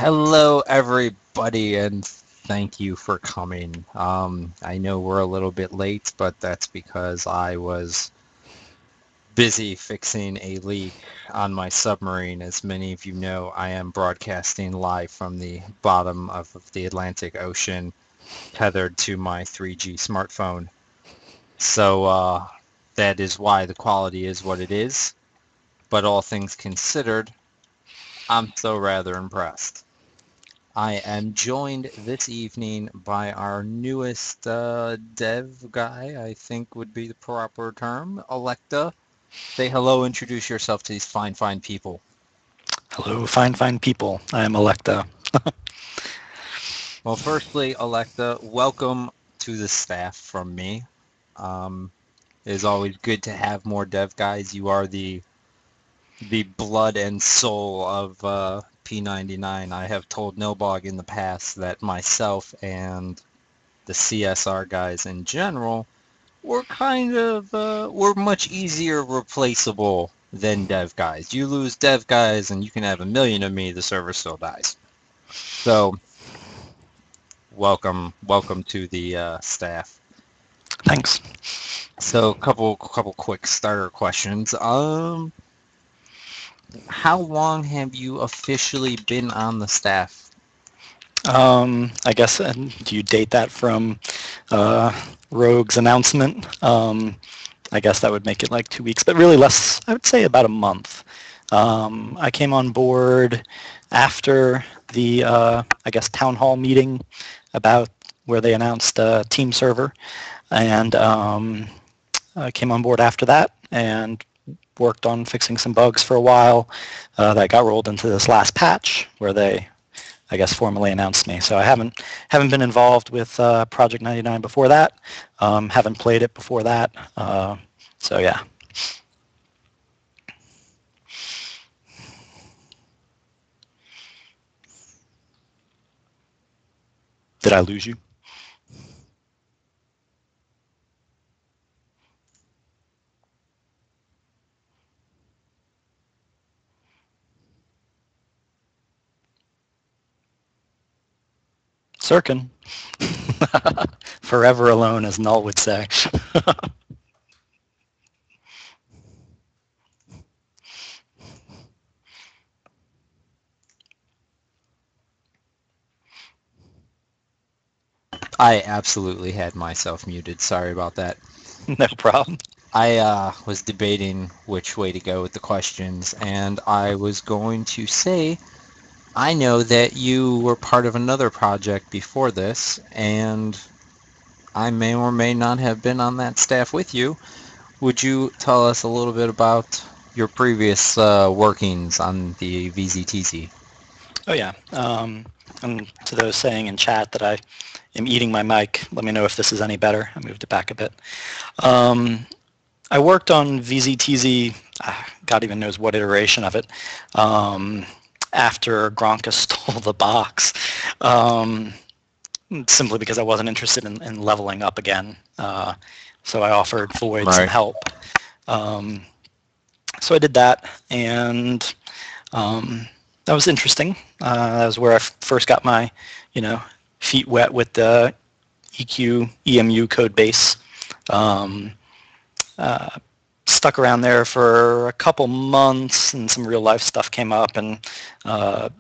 Hello, everybody, and thank you for coming. I know we're a little bit late, but that's because I was busy fixing a leak on my submarine. As many of you know, I am broadcasting live from the bottom of the Atlantic Ocean, tethered to my 3G smartphone. So that is why the quality is what it is. But all things considered, I'm so rather impressed. I am joined this evening by our newest dev guy, I think would be the proper term, Alecta. Say hello, introduce yourself to these fine people. Hello, fine people. I am Alecta. Well, firstly, Alecta, welcome to the staff from me. Um, it is always good to have more dev guys. You are the blood and soul of P99. I have told Nilbog in the past that myself and the CSR guys in general we're much easier replaceable than dev guys. You lose dev guys and you can have a million of me, the server still dies. So welcome to the staff. Thanks. So couple quick starter questions. How long have you officially been on the staff? I guess, do you date that from uh, Rogue's announcement? I guess that would make it like 2 weeks, but really less, I would say about a month. I came on board after the, I guess, town hall meeting about where they announced Team Server, and I came on board after that and worked on fixing some bugs for a while that got rolled into this last patch where they, I guess, formally announced me. So I haven't been involved with Project 99 before that. Haven't played it before that. So yeah. Did I lose you? Sirken. Forever alone, as Null would say. I absolutely had myself muted. Sorry about that. No problem. I was debating which way to go with the questions, and I was going to say I know that you were part of another project before this, and I may or may not have been on that staff with you. Would you tell us a little bit about your previous workings on the VZTZ? Oh yeah. And to those saying in chat that I am eating my mic, let me know if this is any better. I moved it back a bit. Um, I worked on VZTZ, God even knows what iteration of it, after Gronka stole the box, simply because I wasn't interested in leveling up again. So I offered Void some Right. help. So I did that, and that was interesting. That was where I first got my, feet wet with the EQ EMU code base. Um, Stuck around there for a couple months, and some real life stuff came up, and I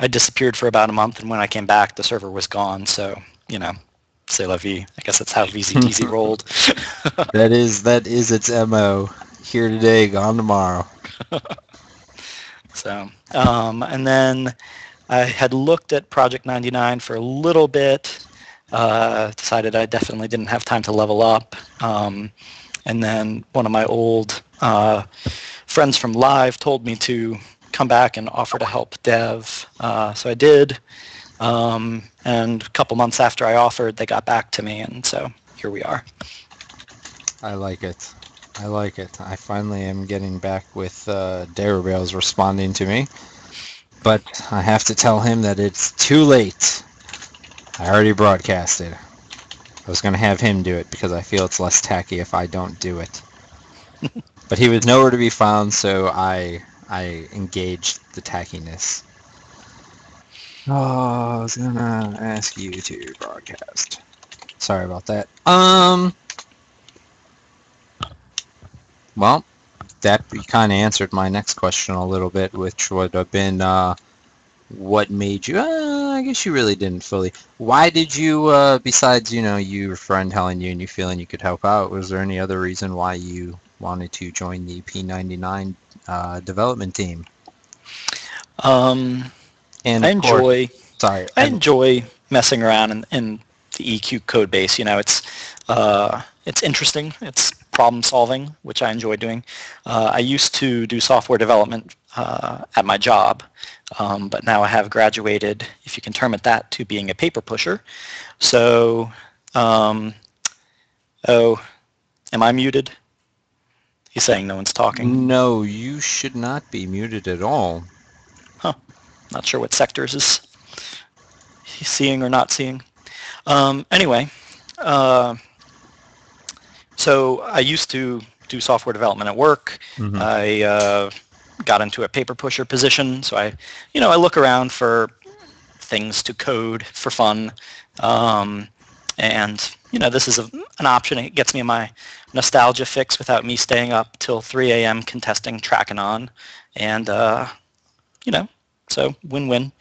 disappeared for about a month, and when I came back, the server was gone. So, c'est la vie. I guess that's how VZTZ rolled. That is its MO. Here today, gone tomorrow. So, and then I had looked at Project 99 for a little bit, decided I definitely didn't have time to level up. And then one of my old friends from Live told me to come back and offer to help dev. So I did. And a couple months after I offered, they got back to me, and so here we are. I like it. I like it. I finally am getting back with Darabale's responding to me, but I have to tell him that it's too late. I already broadcasted. I was going to have him do it because I feel it's less tacky if I don't do it. But he was nowhere to be found, so I engaged the tackiness. Oh, I was gonna ask you to broadcast. Sorry about that. Well, that kind of answered my next question a little bit, which would have been, what made you? I guess you really didn't fully. Why did you? Besides, your friend telling you and you feeling you could help out, was there any other reason why you wanted to join the P99 development team? Um, And I of course, enjoy sorry, I and enjoy messing around in the EQ code base. It's interesting. It's problem solving, which I enjoy doing. I used to do software development at my job, but now I have graduated, if you can term it that, to being a paper pusher. So, um, oh, am I muted? He's saying no one's talking. no, you should not be muted at all. Huh. Not sure what sectors is he seeing or not seeing. Anyway, uh, so I used to do software development at work. Hmm. I got into a paper pusher position, so I look around for things to code for fun, um, and this is an option. It gets me my nostalgia fix without me staying up till 3 a.m. contesting Trackanon, and so win-win.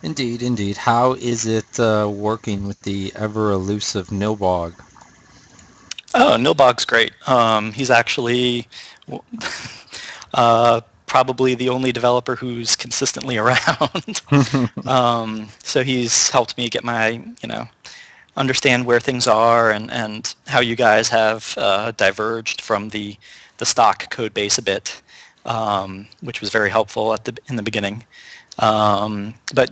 Indeed, indeed. How is it working with the ever elusive Nilbog? Oh, Nilbog's great. He's actually probably the only developer who's consistently around. So he's helped me get my, understand where things are and how you guys have diverged from the stock code base a bit, which was very helpful in the beginning. But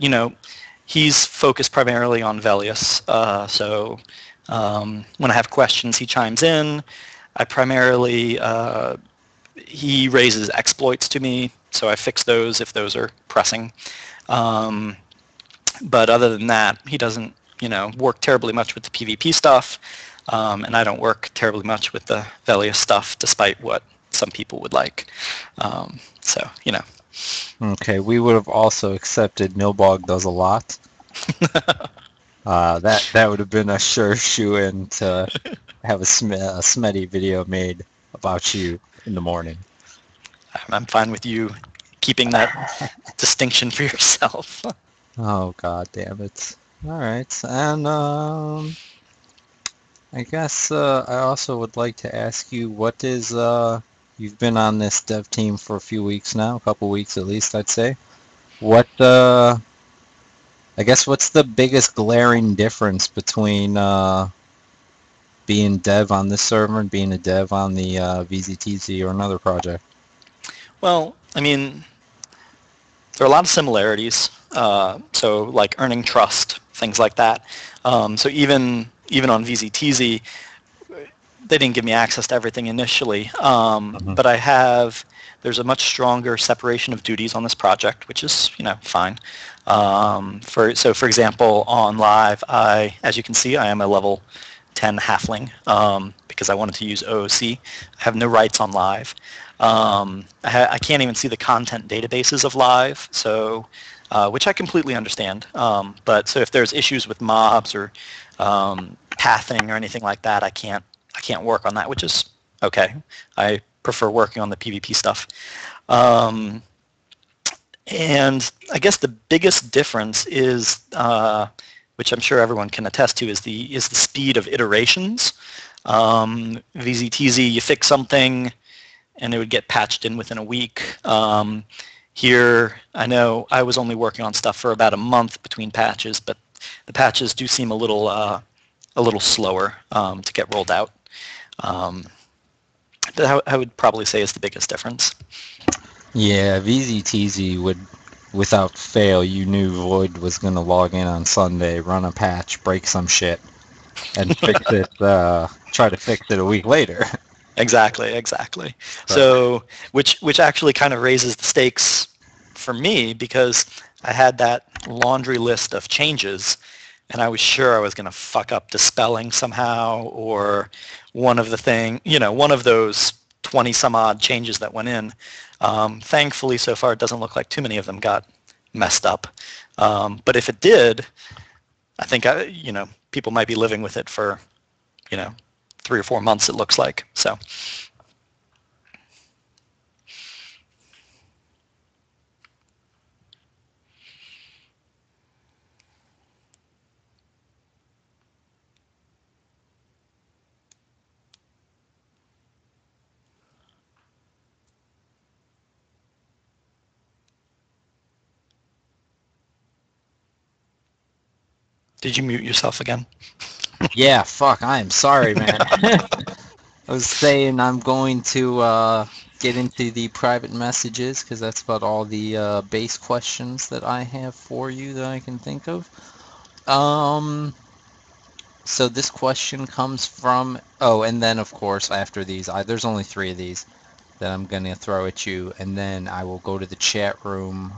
he's focused primarily on Velius. So when I have questions, he chimes in. I primarily he raises exploits to me, so I fix those if those are pressing. Um, but other than that, he doesn't, work terribly much with the PvP stuff, and I don't work terribly much with the Velius stuff, despite what some people would like. So. Okay, we would have also accepted Nilbog does a lot. That would have been a sure shoe-in to have a Smetty video made about you in the morning. I'm fine with you keeping that distinction for yourself. Oh, god damn it. Alright, and I guess I also would like to ask you what is, you've been on this dev team for a few weeks now, a couple weeks at least, I'd say. What, I guess what's the biggest glaring difference between being dev on this server and being a dev on the VZTZ or another project? Well, I mean, there are a lot of similarities. So like earning trust, things like that. So even on VZTZ, they didn't give me access to everything initially, Hmm. but there's a much stronger separation of duties on this project, which is, fine. For example, on live, as you can see, I am a level 10 halfling because I wanted to use OOC. I have no rights on live. I can't even see the content databases of live, so which I completely understand. But so if there's issues with mobs or pathing or anything like that, I can't work on that, which is okay. I prefer working on the PvP stuff. And I guess the biggest difference is, which I'm sure everyone can attest to, is the speed of iterations. VZTZ, you fix something, and it would get patched in within a week. Here, I know I was only working on stuff for about a month between patches, but the patches do seem a little slower to get rolled out. That I would probably say is the biggest difference. Yeah, VZTZ would, without fail, you knew Void was going to log in on Sunday, run a patch, break some shit, and fix it, try to fix it a week later. Exactly. So, So, which actually kind of raises the stakes for me because I had that laundry list of changes, and I was sure I was going to fuck up the spelling somehow or one of those 20 some odd changes that went in. Thankfully, so far, it doesn't look like too many of them got messed up. But if it did, I think people might be living with it for 3 or 4 months. It looks like so. Did you mute yourself again? Yeah, fuck, I am sorry, man. I was saying I'm going to get into the private messages because that's about all the base questions that I have for you that I can think of. Um, so this question comes from, oh, and then of course after these, there's only 3 of these that I'm going to throw at you, and then I will go to the chat room.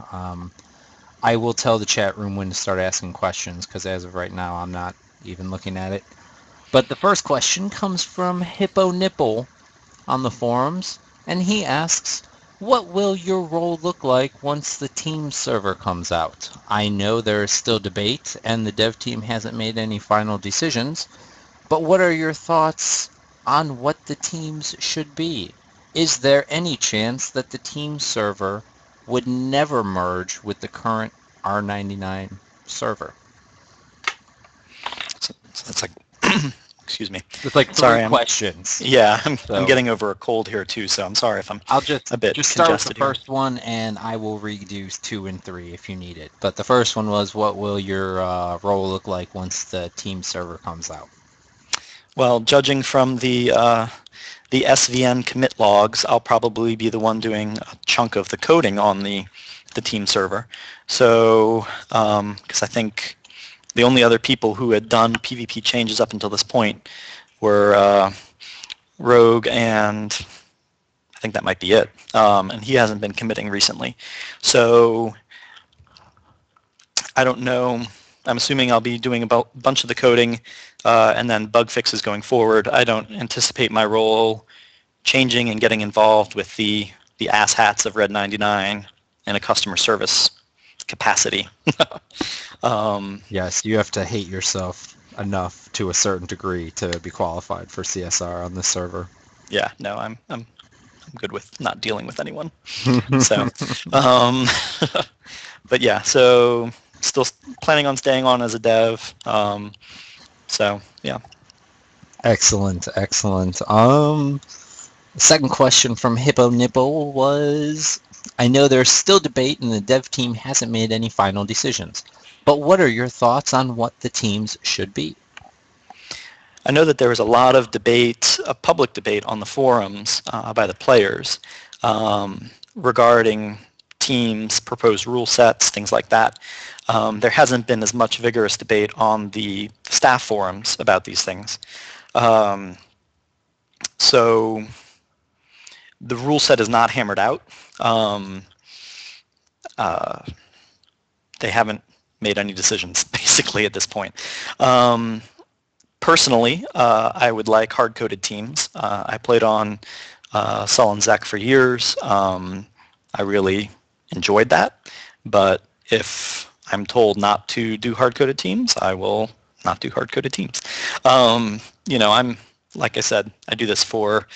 I will tell the chat room when to start asking questions because as of right now, I'm not even looking at it. But the first question comes from Hippo Nipple on the forums, and he asks, what will your role look like once the team server comes out? I know there is still debate, and the dev team hasn't made any final decisions, but what are your thoughts on what the teams should be? Is there any chance that the team server would never merge with the current R99 server? So that's like, excuse me. It's like 3 Sorry, questions. I'm So getting over a cold here too, so I'm sorry if I'm I'll a bit just start with the congested here. first one, and I will redo 2 and 3 if you need it. But the first one was, what will your role look like once the team server comes out? Well, judging from the SVN commit logs, I'll probably be the one doing a chunk of the coding on the team server. So, because I think the only other people who had done PvP changes up until this point were Rogue, and I think that might be it. And he hasn't been committing recently. So I don't know. I'm assuming I'll be doing a bunch of the coding and then bug fixes going forward. I don't anticipate my role changing and getting involved with the asshats of Red 99 in a customer service capacity. Yes, you have to hate yourself enough to a certain degree to be qualified for CSR on this server. Yeah, no, I'm good with not dealing with anyone. So, um, but yeah, so still planning on staying on as a dev. So yeah. Excellent, excellent. Second question from Hippo Nipple was, I know there's still debate and the dev team hasn't made any final decisions, but what are your thoughts on what the teams should be? I know that there was a lot of debate, a public debate on the forums by the players regarding teams, proposed rule sets, things like that. There hasn't been as much vigorous debate on the staff forums about these things. So the rule set is not hammered out. They haven't made any decisions basically at this point. Personally, I would like hard-coded teams. I played on Sul and Zek for years. I really enjoyed that, but if I'm told not to do hard-coded teams, I will not do hard-coded teams. I'm, like I said, I do this for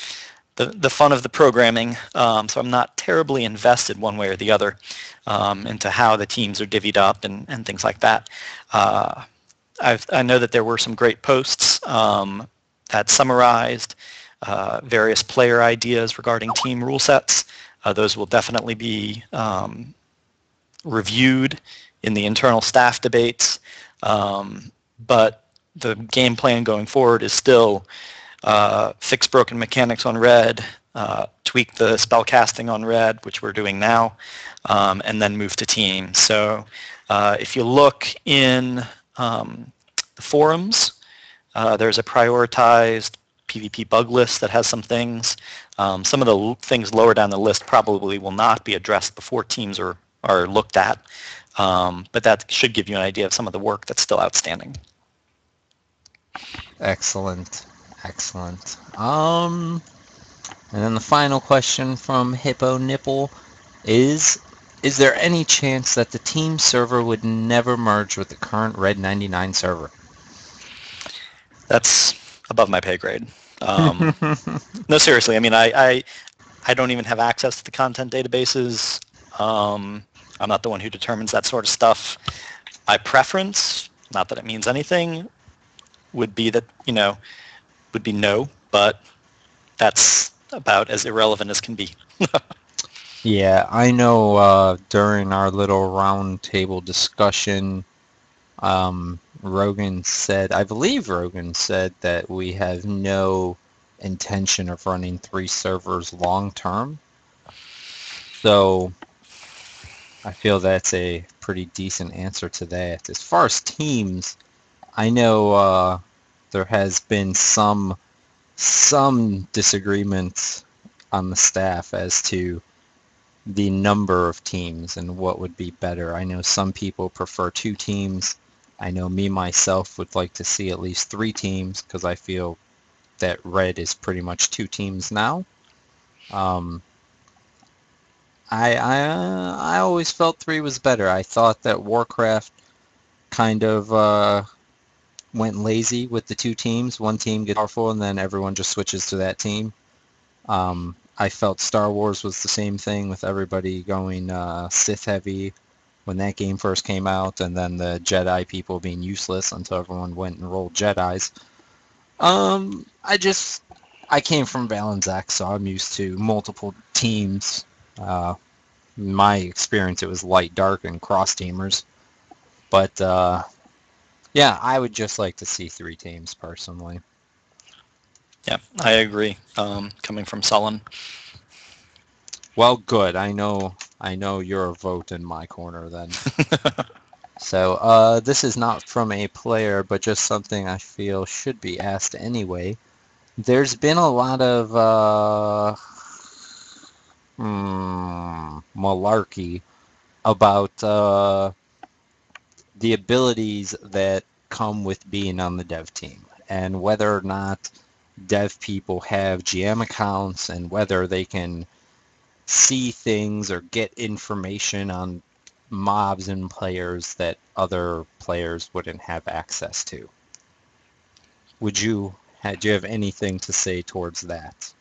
the fun of the programming, so I'm not terribly invested one way or the other into how the teams are divvied up and things like that. I know that there were some great posts that summarized various player ideas regarding team rule sets. Those will definitely be reviewed in the internal staff debates, but the game plan going forward is still fix broken mechanics on red, tweak the spell casting on red, which we're doing now, and then move to team. So if you look in the forums, there's a prioritized PvP bug list that has some things. Some of the things lower down the list probably will not be addressed before teams are looked at, but that should give you an idea of some of the work that's still outstanding. Excellent, excellent. And then the final question from Hippo Nipple is Is there any chance that the team server would never merge with the current Red 99 server? That's above my pay grade. No, seriously. I mean, I don't even have access to the content databases. I'm not the one who determines that sort of stuff. My preference, not that it means anything, would be that, would be no, but that's about as irrelevant as can be. Yeah, I know during our little round table discussion, I believe Rogan said that we have no intention of running 3 servers long term. So I feel that's a pretty decent answer to that. As far as teams, I know there has been some disagreements on the staff as to the number of teams and what would be better. I know some people prefer 2 teams. I know me myself would like to see at least 3 teams because I feel that Red is pretty much 2 teams now. Um, I always felt 3 was better. I thought that Warcraft kind of went lazy with the 2 teams. One team gets powerful and then everyone just switches to that team. I felt Star Wars was the same thing with everybody going Sith heavy when that game first came out, and then the Jedi people being useless until everyone went and rolled Jedis. I just I came from Valenzac, so I'm used to multiple teams. In my experience, it was light, dark, and cross teamers. But yeah, I would just like to see 3 teams personally. Yeah, I agree. Coming from Sullen. Well, good. I know you're a vote in my corner then. So this is not from a player, but just something I feel should be asked anyway. There's been a lot of malarkey about the abilities that come with being on the dev team and whether or not dev people have GM accounts and whether they can see things or get information on mobs and players that other players wouldn't have access to. Do you have anything to say towards that?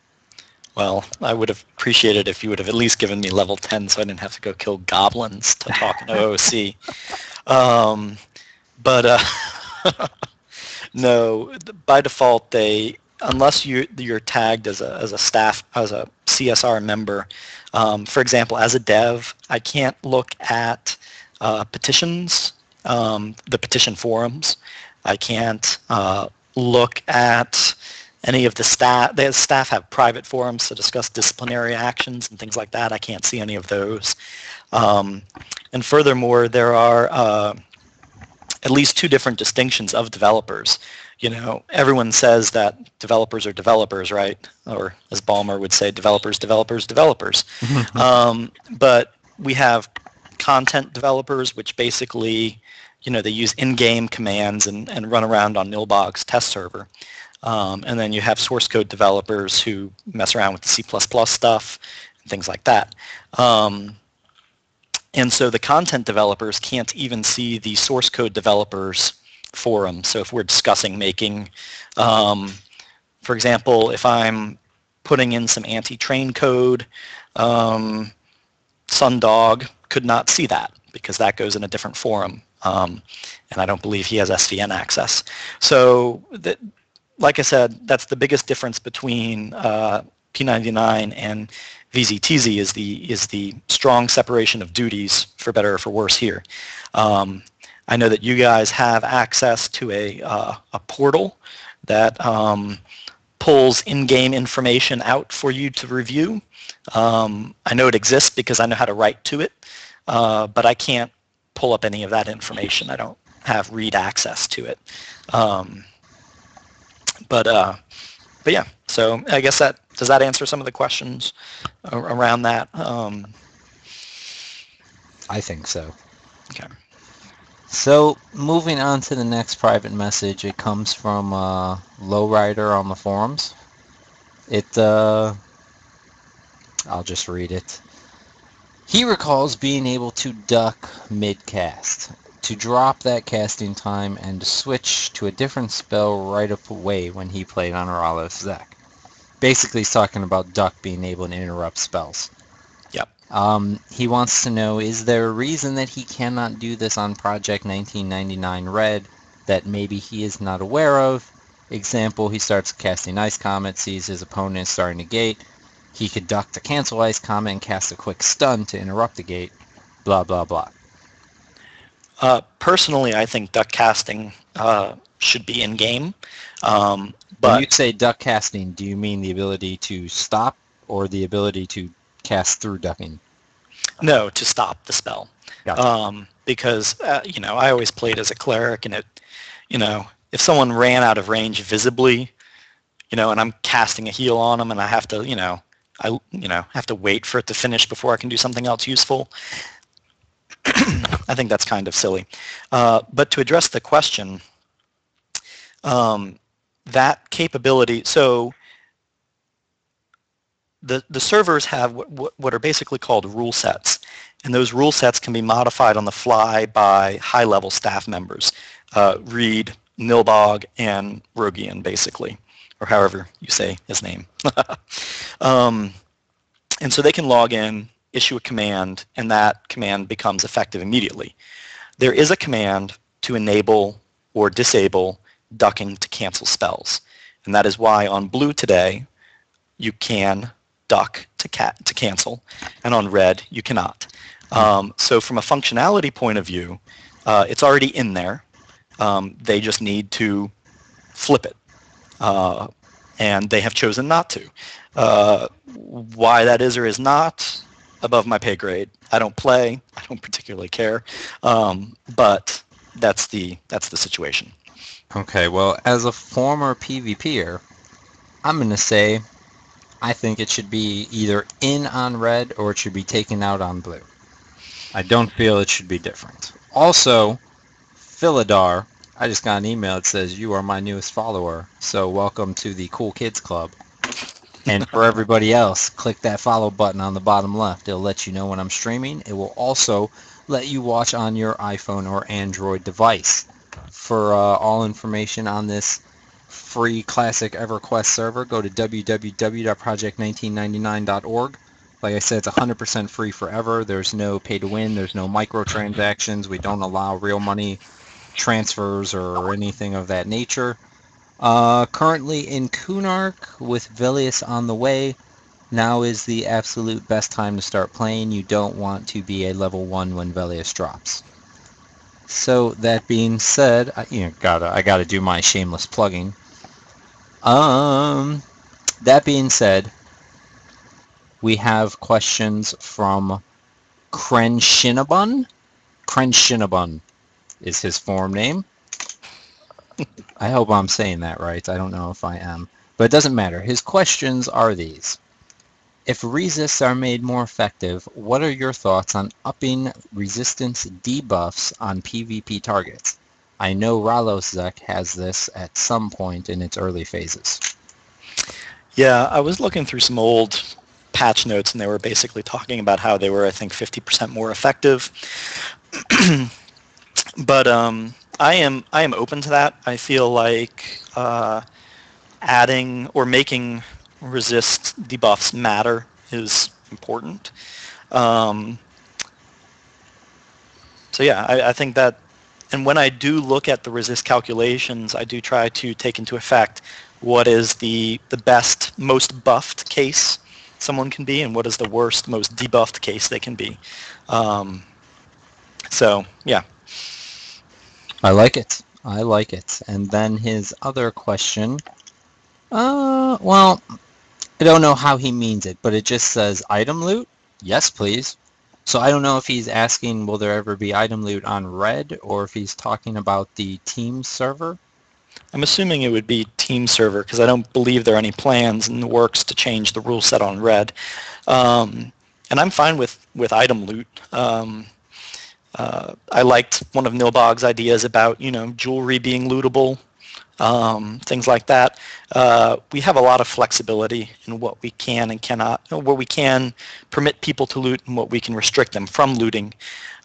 Well, I would have appreciated if you would have at least given me level 10 so I didn't have to go kill goblins to talk in OOC. Um, but no, by default, unless you're tagged as a staff, as a CSR member, for example, as a dev, I can't look at petitions, the petition forums. I can't look at any of the staff. The staff have private forums to discuss disciplinary actions and things like that. I can't see any of those. And furthermore, there are at least 2 different distinctions of developers. Everyone says that developers are developers, right? Or as Ballmer would say, developers, developers, developers. But we have content developers, which basically, they use in-game commands and run around on Nilbog's test server. And then you have source code developers who mess around with the C++ stuff and things like that. And so the content developers can't even see the source code developers forum. So if we're discussing making, for example, if I'm putting in some anti-train code, Sundog could not see that because that goes in a different forum. And I don't believe he has SVN access. So like I said, that's the biggest difference between P99 and VZTZ is the strong separation of duties, for better or for worse here. I know that you guys have access to a portal that pulls in-game information out for you to review. I know it exists because I know how to write to it, but I can't pull up any of that information. I don't have read access to it. But yeah, so I guess does that answer some of the questions around that? I think so. Okay. So moving on to the next private message, it comes from Lowrider on the forums. I'll just read it. He recalls being able to duck mid-cast, to drop that casting time, and to switch to a different spell right away when he played on Ralos Zek. Basically, he's talking about Duck being able to interrupt spells. Yep. He wants to know, is there a reason that he cannot do this on Project 1999 Red that maybe he is not aware of? Example, he starts casting Ice Comet, sees his opponent starting to gate. He could duck to cancel Ice Comet and cast a quick stun to interrupt the gate. Blah, blah, blah. Personally, I think duck casting should be in game, When you but say duck casting, do you mean the ability to stop or the ability to cast through ducking? no, to stop the spell. Gotcha. Because I always played as a cleric, and if someone ran out of range visibly, and I'm casting a heal on them, and I have to, have to wait for it to finish before I can do something else useful. I think that's kind of silly. But to address the question, that capability, so the servers have what are basically called rule sets, and those rule sets can be modified on the fly by high-level staff members, Reed, Nilbog, and Rogian, basically, or however you say his name. And so they can log in, issue a command, and that command becomes effective immediately. There is a command to enable or disable ducking to cancel spells, and that is why on blue today you can duck to cancel, and on red you cannot. So from a functionality point of view, it's already in there. They just need to flip it, and they have chosen not to. Why that is or is not, above my pay grade. I don't play. I don't particularly care, but that's the situation. Okay, well, as a former PvPer, I'm going to say I think it should be either in on red or it should be taken out on blue. I don't feel it should be different. Also, Philidar, I just got an email that says you are my newest follower, so welcome to the Cool Kids Club. And for everybody else, click that follow button on the bottom left. It'll let you know when I'm streaming. It will also let you watch on your iPhone or Android device. For all information on this free classic EverQuest server, go to www.project1999.org. Like I said, it's 100% free forever. There's no pay to win. There's no microtransactions. We don't allow real money transfers or anything of that nature. Currently in Kunark with Vilius on the way. Now is the absolute best time to start playing. You don't want to be a level 1 when Velius drops. So that being said, I gotta do my shameless plugging. That being said, we have questions from Krenshinabun. Krenshinabun is his form name. I hope I'm saying that right. I don't know if I am. But it doesn't matter. His questions are these. If resists are made more effective, what are your thoughts on upping resistance debuffs on PvP targets? I know Ralosek has this at some point in its early phases. Yeah, I was looking through some old patch notes, and they were basically talking about how they were, I think, 50% more effective. But I am open to that. I feel like adding or making resist debuffs matter is important. So yeah, I think that, and when I do look at the resist calculations, I do try to take into effect what is the best, most buffed case someone can be, and what is the worst, most debuffed case they can be. So yeah. I like it. I like it. And then his other question, well, I don't know how he means it, but it just says item loot? Yes, please. So I don't know if he's asking will there ever be item loot on red or if he's talking about the team server. I'm assuming it would be team server because I don't believe there are any plans in the works to change the rule set on red. And I'm fine with item loot. I liked one of Nilbog's ideas about, jewelry being lootable. things like that. We have a lot of flexibility in what we can and cannot, what we can permit people to loot and what we can restrict them from looting.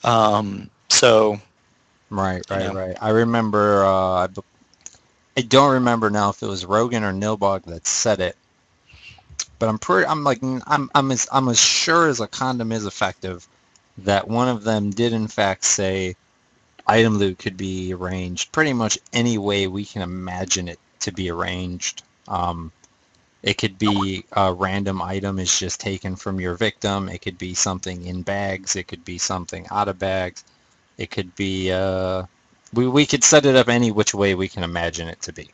So, Right, you right, know, right. I remember. I don't remember now if it was Rogan or Nilbog that said it, but I'm pretty. I'm like. I'm as sure as a condom is effective that one of them did in fact say item loot could be arranged pretty much any way we can imagine it to be arranged. It could be a random item is just taken from your victim. It could be something in bags. It could be something out of bags. It could be we could set it up any which way we can imagine it to be.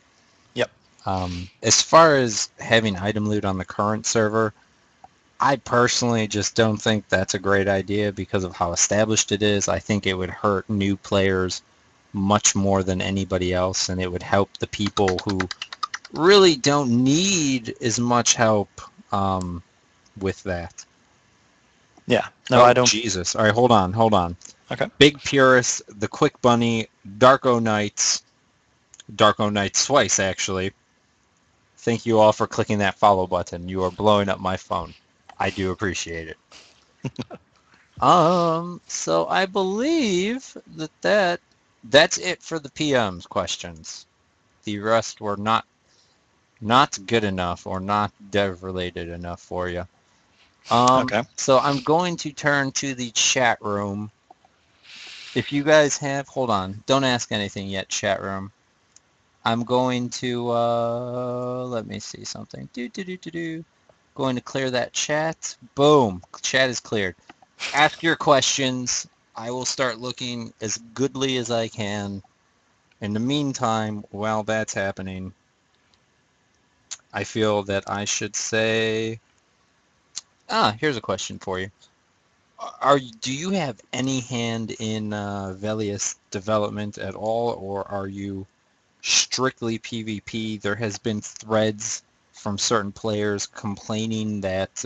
yep. As far as having item loot on the current server, I personally just don't think that's a great idea because of how established it is. I think it would hurt new players much more than anybody else, and it would help the people who really don't need as much help with that. Yeah. No, I Oh, don't. Jesus. All right, hold on, hold on. Okay. Big Purist, The Quick Bunny, Darko Knights, Darko Knights twice, actually. Thank you all for clicking that follow button. You are blowing up my phone. I do appreciate it. So I believe that's it for the PM's questions. The rest were not good enough or not dev related enough for you. Okay. So I'm going to turn to the chat room. If you guys have, hold on, don't ask anything yet, chat room. I'm going to let me see something. Going to clear that chat. Boom, chat is cleared. Ask your questions. I will start looking as goodly as I can. In the meantime, while that's happening, I feel that I should say, here's a question for you. Do you have any hand in Velius development at all, or are you strictly PvP? There has been threads from certain players complaining that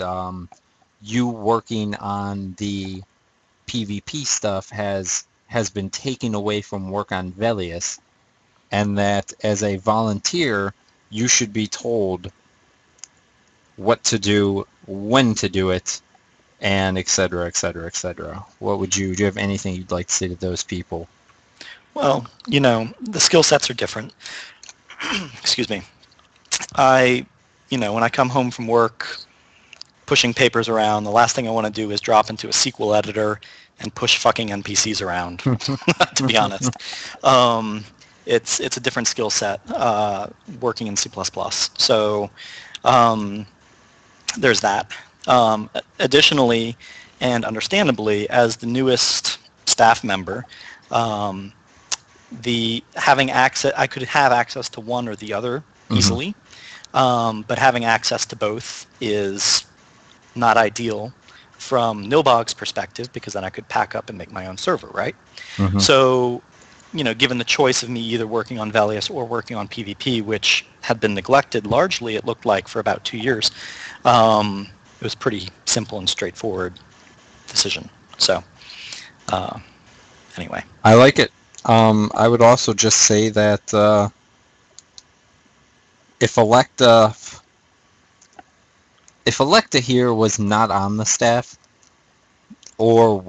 you working on the PvP stuff has been taken away from work on Velius, and that as a volunteer, you should be told what to do, when to do it, and et cetera, et cetera, et cetera. Do you have anything you'd like to say to those people? Well, the skill sets are different. Excuse me. I, when I come home from work, pushing papers around, the last thing I want to do is drop into a SQL editor and push fucking NPCs around, to be honest. It's a different skill set working in C++. So there's that. Additionally, and understandably, as the newest staff member, the having access, I could have access to one or the other easily, but having access to both is not ideal from Nilbog's perspective, because then I could pack up and make my own server, right? So, given the choice of me either working on Velius or working on PvP, which had been neglected largely, it looked like, for about 2 years, it was pretty simple and straightforward decision. So, anyway. I like it. I would also just say that if Alecta here was not on the staff, or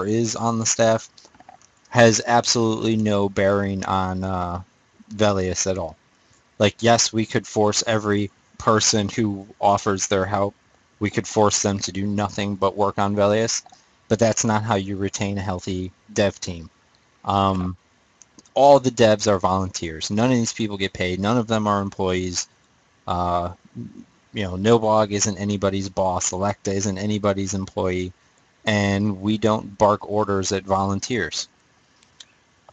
is on the staff, has absolutely no bearing on Velius at all. Like, yes, we could force every person who offers their help, we could force them to do nothing but work on Velius, but that's not how you retain a healthy dev team. All the devs are volunteers. None of these people get paid. None of them are employees. Nilbog isn't anybody's boss. Alecta isn't anybody's employee. And we don't bark orders at volunteers.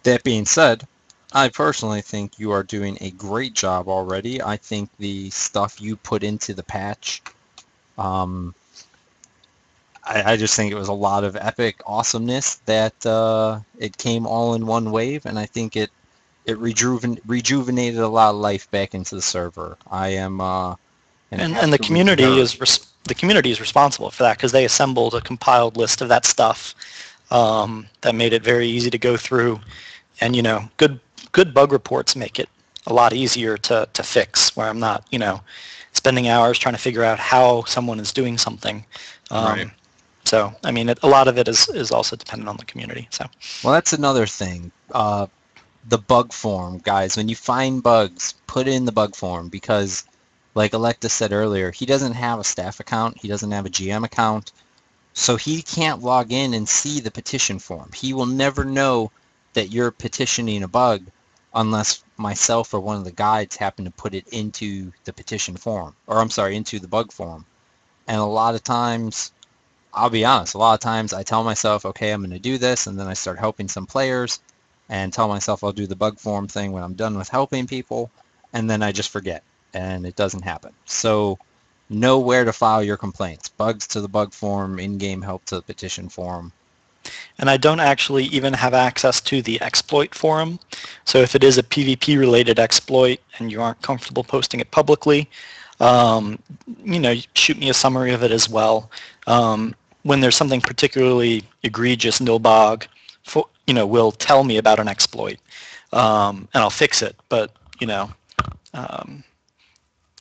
That being said, I personally think you are doing a great job already. I think the stuff you put into the patch, I just think it was a lot of epic awesomeness that it came all in one wave, and I think it rejuvenated a lot of life back into the server. I am an And the absolute community nerd. is responsible for that, because they assembled a compiled list of that stuff that made it very easy to go through. And good bug reports make it a lot easier to fix, where I'm not, spending hours trying to figure out how someone is doing something. Right. So, I mean, a lot of it is also dependent on the community. So, Well, that's another thing. The bug form, guys. When you find bugs, put it in the bug form because, like Alecta said earlier, he doesn't have a staff account. He doesn't have a GM account. So he can't log in and see the petition form. He will never know that you're petitioning a bug unless myself or one of the guides happen to put it into the petition form, or I'm sorry, into the bug form. And a lot of times, I'll be honest, a lot of times I tell myself, okay, I'm going to do this, and then I start helping some players and tell myself I'll do the bug form thing when I'm done with helping people, and then I just forget, and it doesn't happen. So know where to file your complaints. Bugs to the bug form, in-game help to the petition form. and I don't actually even have access to the exploit forum. So if it is a PvP related exploit and you aren't comfortable posting it publicly, shoot me a summary of it as well. When there's something particularly egregious, Nilbog, will tell me about an exploit, and I'll fix it. But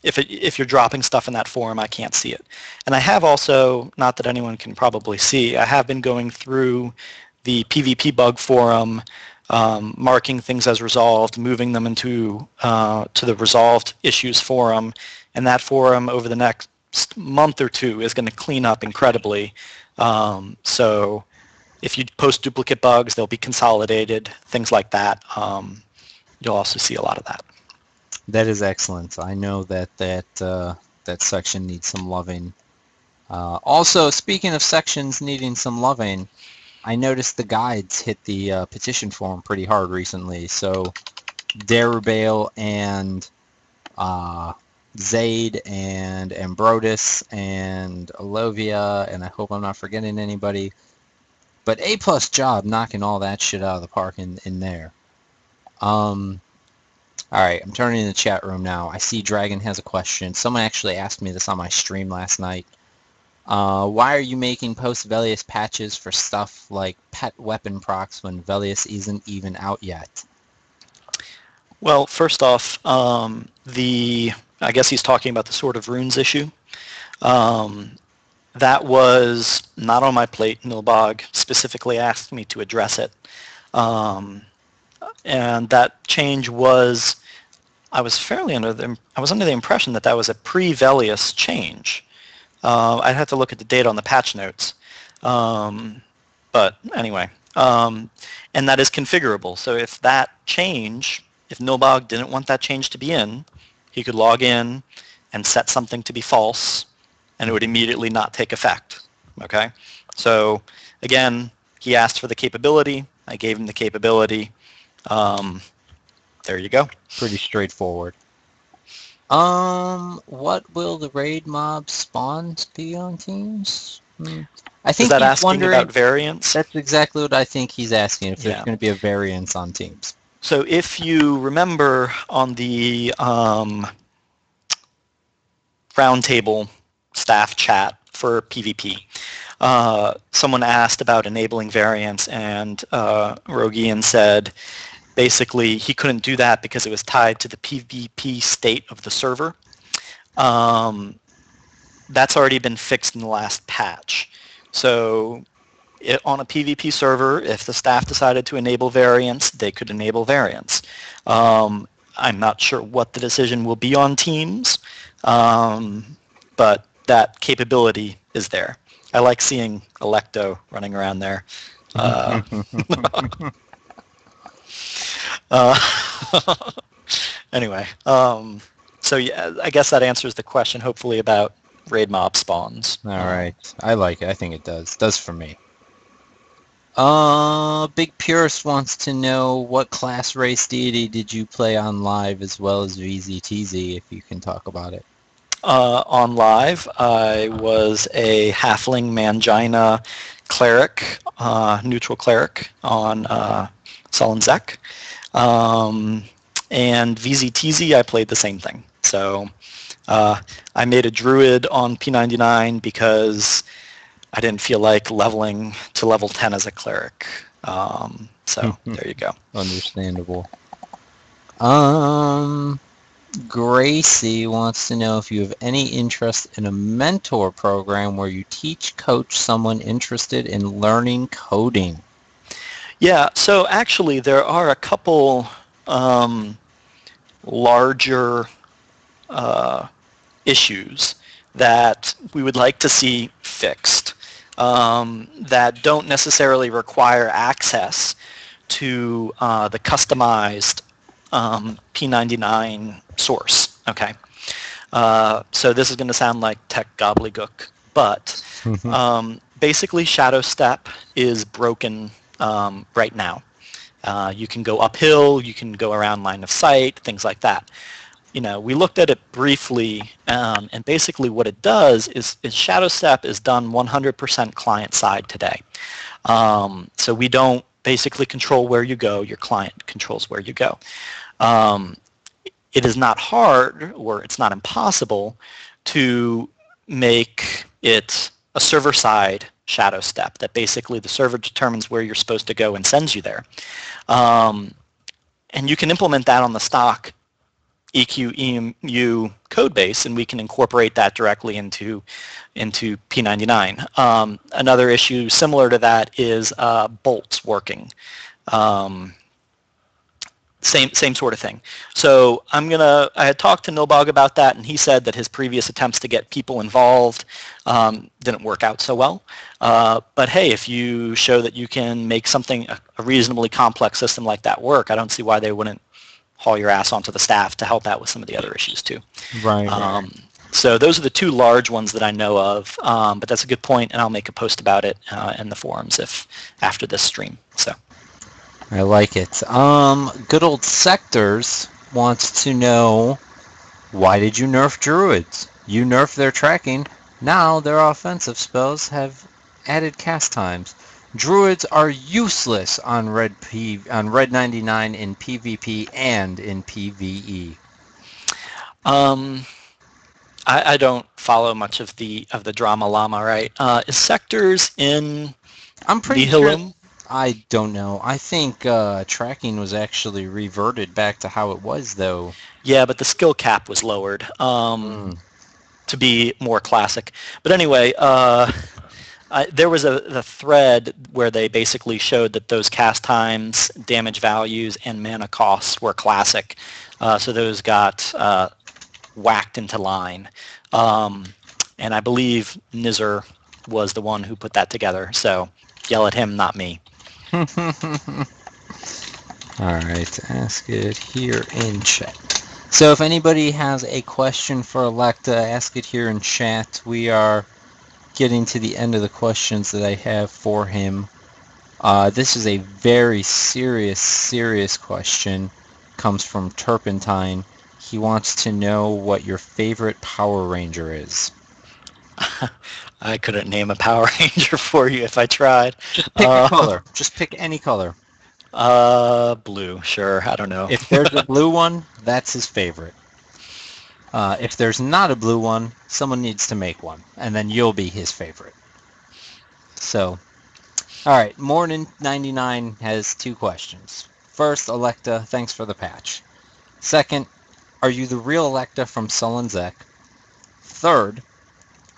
if you're dropping stuff in that forum, I can't see it. And I have also, not that anyone can probably see, I have been going through the PvP bug forum, marking things as resolved, moving them into to the resolved issues forum, and that forum over the next month or two is going to clean up incredibly. So if you post duplicate bugs, they'll be consolidated, things like that. You'll also see a lot of that. That is excellent. I know that section needs some loving. Also, speaking of sections needing some loving, I noticed the guides hit the petition form pretty hard recently. So Darubale and Zaid and Ambrodus and Alovia, and I hope I'm not forgetting anybody. But A+ job knocking all that shit out of the park in there. All right, I'm turning in the chat room now. I see Dragon has a question. Someone actually asked me this on my stream last night. Why are you making post-Velius patches for stuff like pet weapon procs when Velius isn't even out yet? Well, first off, I guess he's talking about the Sword of Runes issue. That was not on my plate. Nilbog specifically asked me to address it. And that change was, I was under the impression that was a pre-Velius change. I'd have to look at the date on the patch notes. But anyway, and that is configurable. So if Nilbog didn't want that change to be in, he could log in and set something to be false, and it would immediately not take effect. Okay? So again, he asked for the capability. I gave him the capability. There you go. Pretty straightforward. What will the raid mob spawns be on teams? I think is that he's asking wondering about variants? That's exactly what I think he's asking, if there's Yeah. going to be a variance on teams. So if you remember on the roundtable staff chat for PvP, someone asked about enabling variants, and Rogian said basically he couldn't do that because it was tied to the PvP state of the server. That's already been fixed in the last patch. So on a PvP server, if the staff decided to enable variants, they could enable variants. I'm not sure what the decision will be on teams, but that capability is there. I like seeing Alecto running around there. Anyway, so yeah, I guess that answers the question, hopefully, about raid mob spawns. All right. I like it. I think it does. Does for me. Big Purist wants to know what class race deity did you play on live as well as VZTZ, if you can talk about it. On live, I was a halfling mangina cleric, neutral cleric on Sullen Zek. And VZTZ, I played the same thing. So I made a druid on P99 because I didn't feel like leveling to level 10 as a cleric. So there you go. Understandable. Um, Gracie wants to know if you have any interest in a mentor program where you teach, coach someone interested in learning coding. Yeah, so actually there are a couple larger uh, issues that we would like to see fixed that don't necessarily require access to the customized P99 source. Okay, so this is going to sound like tech gobbledygook, but basically Shadow Step is broken right now. You can go uphill, you can go around line of sight, things like that. We looked at it briefly, and basically what it does is Shadow Step is done 100% client side today. So we don't basically control where you go, your client controls where you go. It is not hard, or it's not impossible, to make it a server-side Shadow Step, that basically the server determines where you're supposed to go and sends you there. And you can implement that on the stock EQ EMU code base, and we can incorporate that directly into P99. Another issue similar to that is bolts working. Same sort of thing. So I had talked to Nilbog about that, and he said that his previous attempts to get people involved didn't work out so well. But hey, if you show that you can make something, a reasonably complex system like that work, I don't see why they wouldn't haul your ass onto the staff to help out with some of the other issues too. Right. So those are the two large ones that I know of, but that's a good point, and I'll make a post about it in the forums after this stream. So I like it. Good old Sectors wants to know, why did you nerf druids? You nerfed their tracking. Now their offensive spells have added cast times. Druids are useless on Red 99 in PvP and in PvE. I don't follow much of the drama llama, right? Is Sectors in I'm pretty sure. Nihilum? I don't know. I think tracking was actually reverted back to how it was, though. Yeah, but the skill cap was lowered Mm. to be more classic. But anyway, there was a thread where they basically showed that those cast times, damage values, and mana costs were classic. So those got whacked into line. And I believe Nizar was the one who put that together. So yell at him, not me. All right, ask it here in chat. So if anybody has a question for Alecta, ask it here in chat. We are getting to the end of the questions that I have for him. This is a very serious question. Comes from Turpentine. He wants to know what your favorite Power Ranger is. I couldn't name a Power Ranger for you if I tried. Just pick a color. Just pick any color. Blue, sure. I don't know. If there's a blue one, that's his favorite. If there's not a blue one, someone needs to make one, and then you'll be his favorite. So, all right, Morning99 has two questions. First, Alecta, thanks for the patch. Second, are you the real Alecta from Sullen Zek? Third,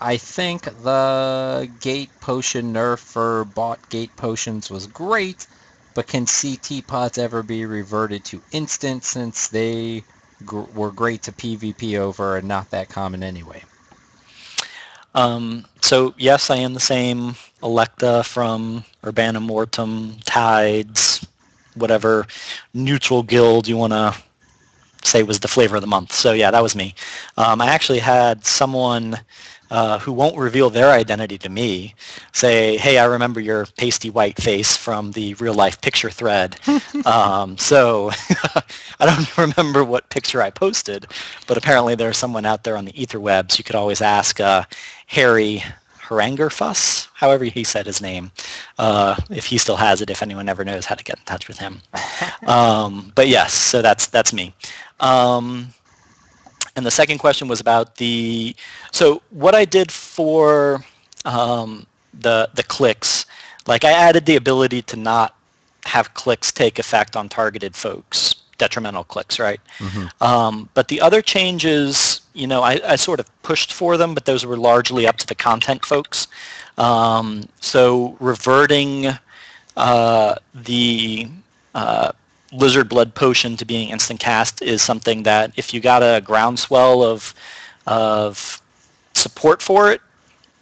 I think the Gate Potion nerf for bought Gate Potions was great, but can CT pods ever be reverted to instant since they were great to PvP over and not that common anyway? So yes, I am the same Alecta from Urbana Mortem, Tides, whatever neutral guild you want to say was the flavor of the month. So yeah, that was me. I actually had someone who won't reveal their identity to me say, hey, I remember your pasty white face from the real life picture thread. So I don't remember what picture I posted, but apparently there's someone out there on the etherwebs. You could always ask Harry Harangerfuss, however he said his name, if he still has it, if anyone ever knows how to get in touch with him. But yes, so that's me. And the second question was about so what I did for the clicks, like I added the ability to not have clicks take effect on targeted folks detrimental clicks, right? Hmm. But the other changes, I sort of pushed for them, but those were largely up to the content folks. So reverting the lizard blood potion to being instant cast is something that if you got a groundswell of support for it,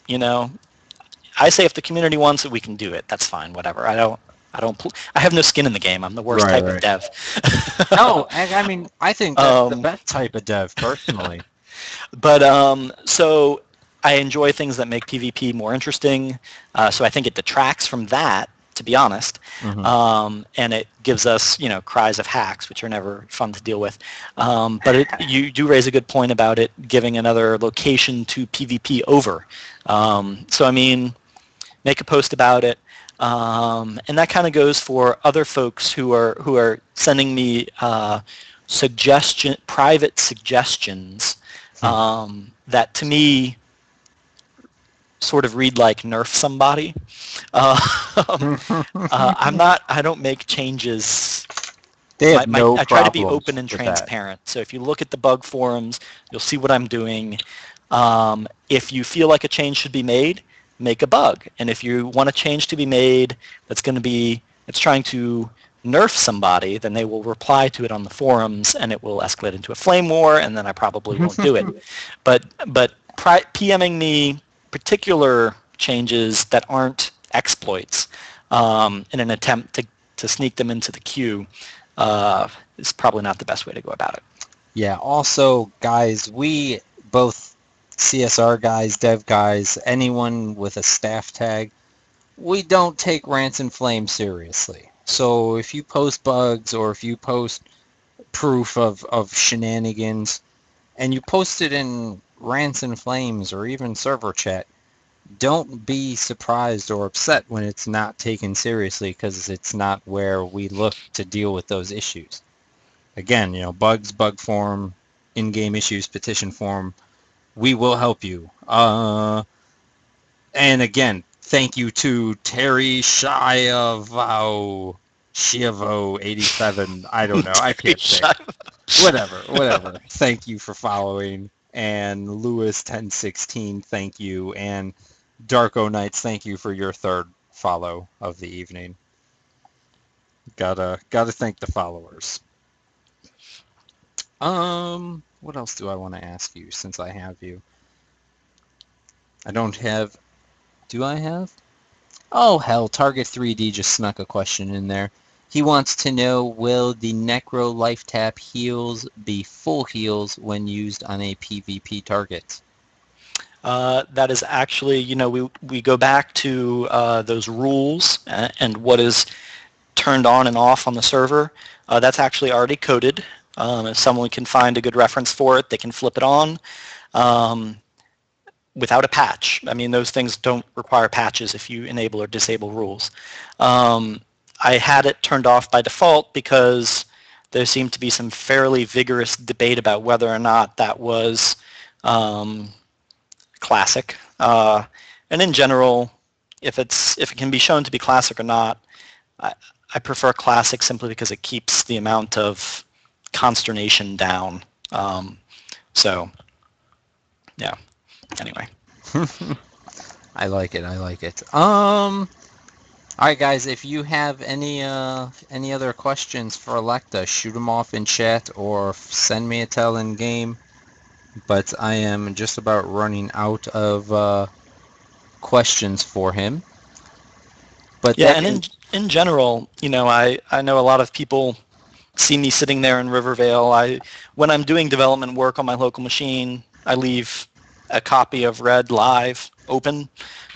you know, I say if the community wants it, we can do it. That's fine. Whatever. I have no skin in the game. I'm the worst Right, type of right. dev. No, I mean, I think that's the um, best type of dev, personally. but so I enjoy things that make PvP more interesting. So I think it detracts from that, to be honest. Hmm. And it gives us, cries of hacks, which are never fun to deal with. But you do raise a good point about it giving another location to PvP over. So I mean, make a post about it. And that kind of goes for other folks who are sending me private suggestions that to me sort of read like nerf somebody. Uh, I don't make changes. They have no I try to be problems open and with that. transparent. So if you look at the bug forums, you'll see what I'm doing. If you feel like a change should be made, make a bug. And if you want a change to be made that's trying to nerf somebody, then they will reply to it on the forums, and it will escalate into a flame war, and then I probably won't do it. But PMing me particular changes that aren't exploits in an attempt to sneak them into the queue is probably not the best way to go about it. Yeah, also, guys, we both CSR guys, dev guys, anyone with a staff tag, we don't take rants and flames seriously. So if you post bugs or if you post proof of shenanigans and you post it in rants and flames or even server chat, don't be surprised or upset when it's not taken seriously, because it's not where we look to deal with those issues. Again, bugs, bug forum, in-game issues, petition forum, we will help you. And again, thank you to Terry Shiavo87. I don't know. I can't say. Whatever. Thank you for following. And Lewis1016, thank you. And Darko Knights, thank you for your third follow of the evening. Gotta thank the followers. What else do I want to ask you since I have you? I don't have. Do I have? Oh hell, Target 3D just snuck a question in there. He wants to know, will the Necro Life Tap heals be full heals when used on a PvP target? That is actually, we go back to those rules and what is turned on and off on the server. That's actually already coded. If someone can find a good reference for it, they can flip it on without a patch. I mean, those things don't require patches if you enable or disable rules. I had it turned off by default because there seemed to be some fairly vigorous debate about whether or not that was classic. And in general, if it can be shown to be classic or not, I prefer classic simply because it keeps the amount of consternation down. So, yeah. Anyway. I like it. All right, guys. If you have any other questions for Alecta, shoot them off in chat or send me a tell in game. But I am just about running out of questions for him. But Yeah, that and being, in general, I know a lot of people see me sitting there in Rivervale. When I'm doing development work on my local machine, I leave a copy of Red Live open.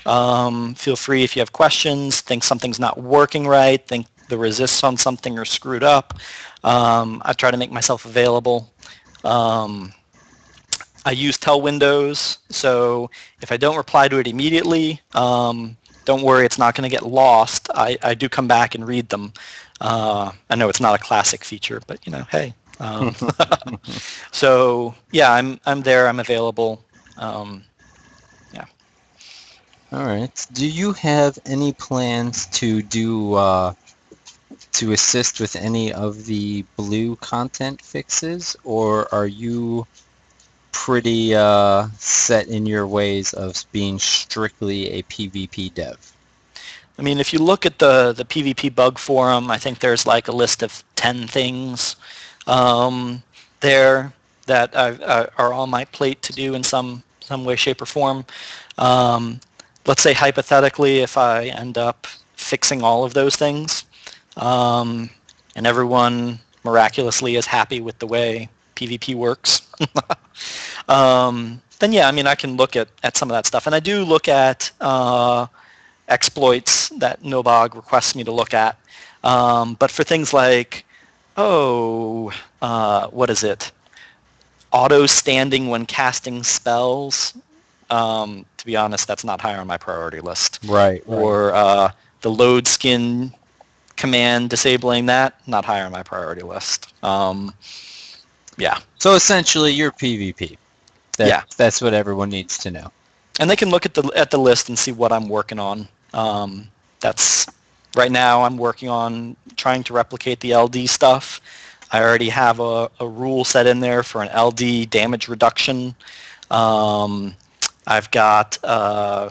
Feel free if you have questions, think something's not working right, think the resists on something are screwed up. I try to make myself available. I use tell windows, so if I don't reply to it immediately, don't worry, it's not going to get lost. I do come back and read them. I know it's not a classic feature, but hey. So yeah, I'm there. I'm available. Yeah. all right. Do you have any plans to do to assist with any of the blue content fixes, or are you pretty set in your ways of being strictly a PvP dev? I mean, if you look at the PvP bug forum, I think there's like a list of 10 things there that are on my plate to do in some way, shape, or form. Um, let's say hypothetically, if I end up fixing all of those things, um, and everyone miraculously is happy with the way PvP works, then yeah, I mean, I can look at some of that stuff. And I do look at exploits that Nobog requests me to look at. But for things like, what is it? Auto standing when casting spells. To be honest, that's not high on my priority list. Right. Or the load skin command, disabling that, not high on my priority list. Yeah. So essentially, you're PvP. That's what everyone needs to know. And they can look at the list and see what I'm working on. That's right now I'm working on trying to replicate the LD stuff. I already have a rule set in there for an LD damage reduction. I've got I'm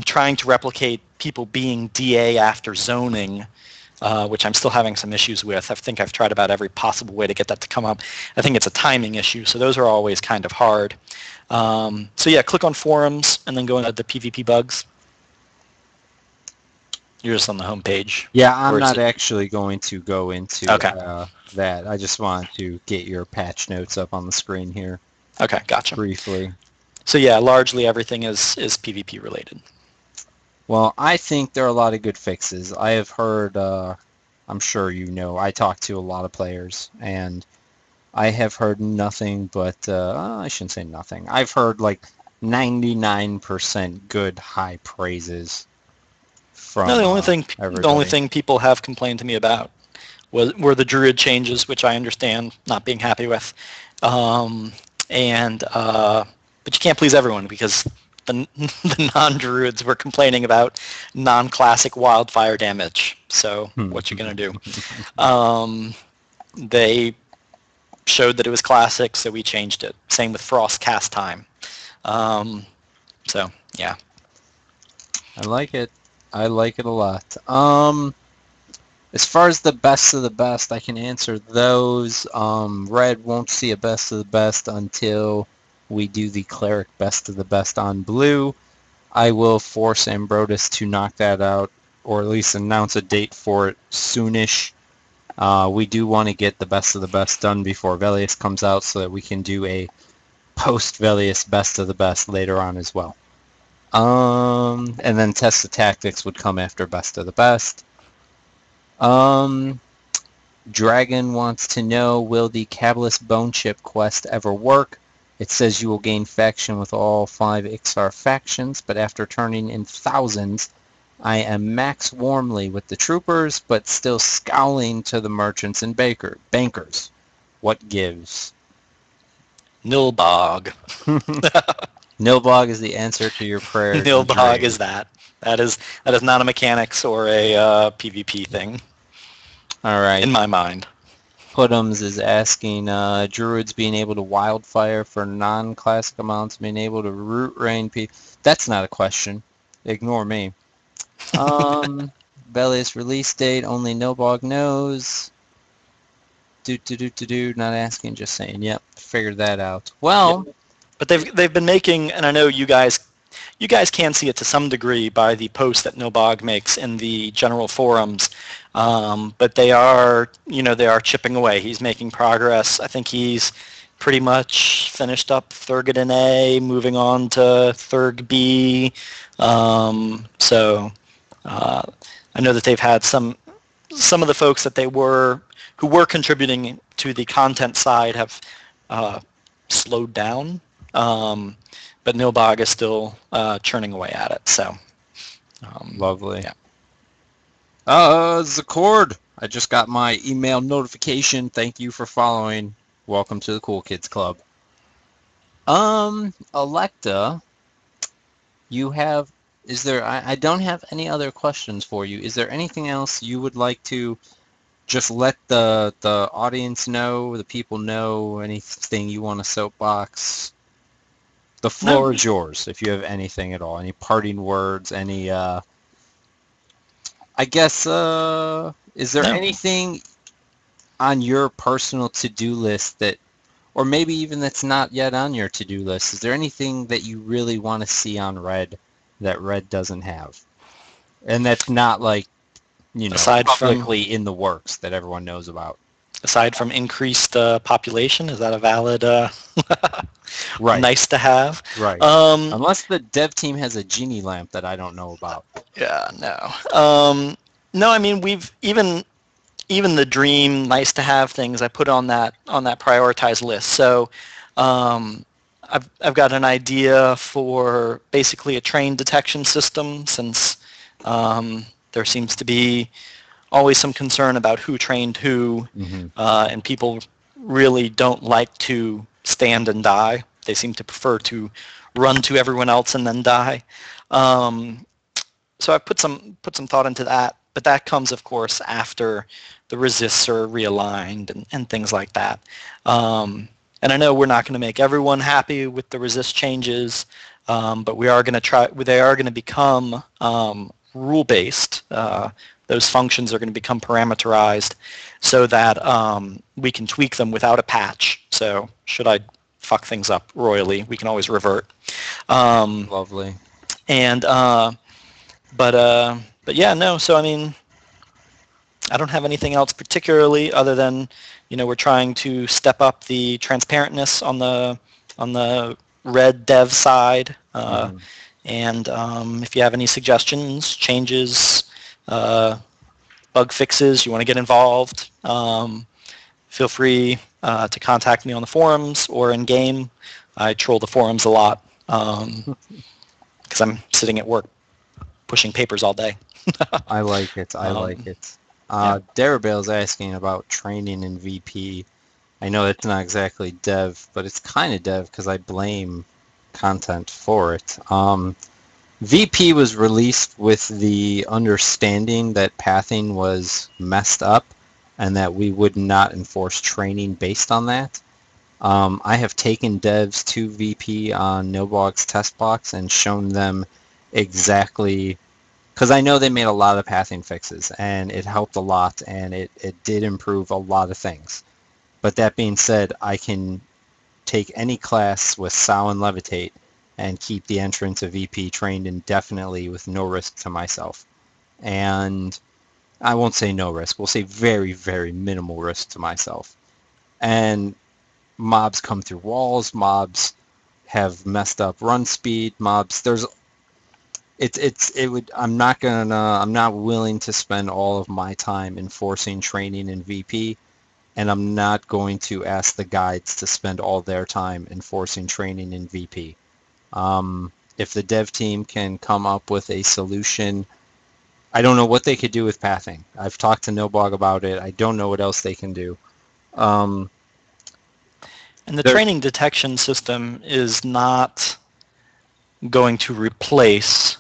trying to replicate people being DA after zoning, which I'm still having some issues with. I think I've tried about every possible way to get that to come up. I think it's a timing issue, so those are always kind of hard. So yeah, click on forums and then go into the PvP bugs. You're just on the home page. Yeah, I'm not actually going to go into that. I just want to get your patch notes up on the screen here. Okay, gotcha. Briefly. So yeah, largely everything is PvP related. Well, I think there are a lot of good fixes. I have heard, I'm sure you know, I talk to a lot of players, and I have heard nothing but, I shouldn't say nothing. I've heard like 99% good high praises from the only thing people have complained to me about were the druid changes, which I understand not being happy with. But you can't please everyone because the non-druids were complaining about non-classic wildfire damage. So what you gonna do? They showed that it was classic, so we changed it. Same with frost cast time. So yeah, I like it. I like it a lot. As far as the best of the best, I can answer those. Red won't see a best of the best until we do the cleric best of the best on blue. I will force Ambrotus to knock that out, or at least announce a date for it soonish. We do want to get the best of the best done before Velius comes out so that we can do a post-Velius best of the best later on as well. And then Test of Tactics would come after best of the best. Dragon wants to know, will the Cabalist Bone Chip quest ever work? It says you will gain faction with all 5 Ixar factions, but after turning in thousands, I am max warmly with the troopers, but still scowling to the merchants and bankers. What gives? Nilbog. Nilbog is the answer to your prayers. Nilbog is that. That is not a mechanics or a PvP thing. All right. In my mind. Putums is asking, Druids being able to wildfire for non-classic amounts, being able to root rain people. That's not a question. Ignore me. Velius release date, only Nilbog knows. Not asking, just saying. Yep, figured that out. Well, yep. But they've been making, and I know you guys can see it to some degree by the post that Nilbog makes in the general forums. But they are chipping away. He's making progress. I think he's pretty much finished up Thurgood A, moving on to Thurg B. So I know that they've had some of the folks that who were contributing to the content side have slowed down. But Nilbog is still churning away at it. So lovely. Yeah. Zacord, I just got my email notification. Thank you for following. Welcome to the Cool Kids Club. Alecta, you have is there, I don't have any other questions for you. Is there anything else you would like to just let the audience know, the people know, anything you want to soapbox? The No, floor is yours if you have anything at all. Any parting words, any I guess is there no. anything on your personal to-do list that, or maybe even that's not yet on your to-do list? Is there anything that you really want to see on Red that Red doesn't have? And that's not like, Aside from publicly in the works that everyone knows about. aside from increased population, is that a valid Right, nice to have? right. Um, Unless the dev team has a genie lamp that I don't know about. yeah, no. No, I mean we've even the dream nice to have things I put on that prioritized list. So um, I've got an idea for basically a train detection system since there seems to be always some concern about who trained who, Hmm. and people really don't like to stand and die. They seem to prefer to run to everyone else and then die. Um, so I put some thought into that, but that comes, of course, after the resists are realigned and things like that. And I know we're not going to make everyone happy with the resist changes, but we are going to try. They are going to become rule-based. Those functions are going to become parameterized, so that we can tweak them without a patch. So should I fuck things up royally, we can always revert. Um, Lovely. and but yeah, no. So I mean, I don't have anything else particularly other than, we're trying to step up the transparentness on the red dev side. Hmm. And if you have any suggestions, changes, uh, bug fixes, you want to get involved, feel free to contact me on the forums or in game. I troll the forums a lot because I'm sitting at work pushing papers all day. I like it. I like um, it. yeah. Darabell's asking about training in VP. I know it's not exactly dev, but it's kind of dev because I blame content for it. VP was released with the understanding that pathing was messed up and that we would not enforce training based on that. I have taken devs to VP on Nobog's test box and shown them exactly, because I know they made a lot of pathing fixes and it helped a lot and it did improve a lot of things. But that being said, I can take any class with Sow and Levitate and keep the entrance of VP trained indefinitely with no risk to myself. And I won't say no risk, we'll say very, very minimal risk to myself. And mobs come through walls, mobs have messed up run speed, mobs, I'm not willing to spend all of my time enforcing training in VP, and I'm not going to ask the guides to spend all their time enforcing training in VP. If the dev team can come up with a solution, I don't know what they could do with pathing. I've talked to Nobog about it. I don't know what else they can do. Um, And the there, training detection system is not going to replace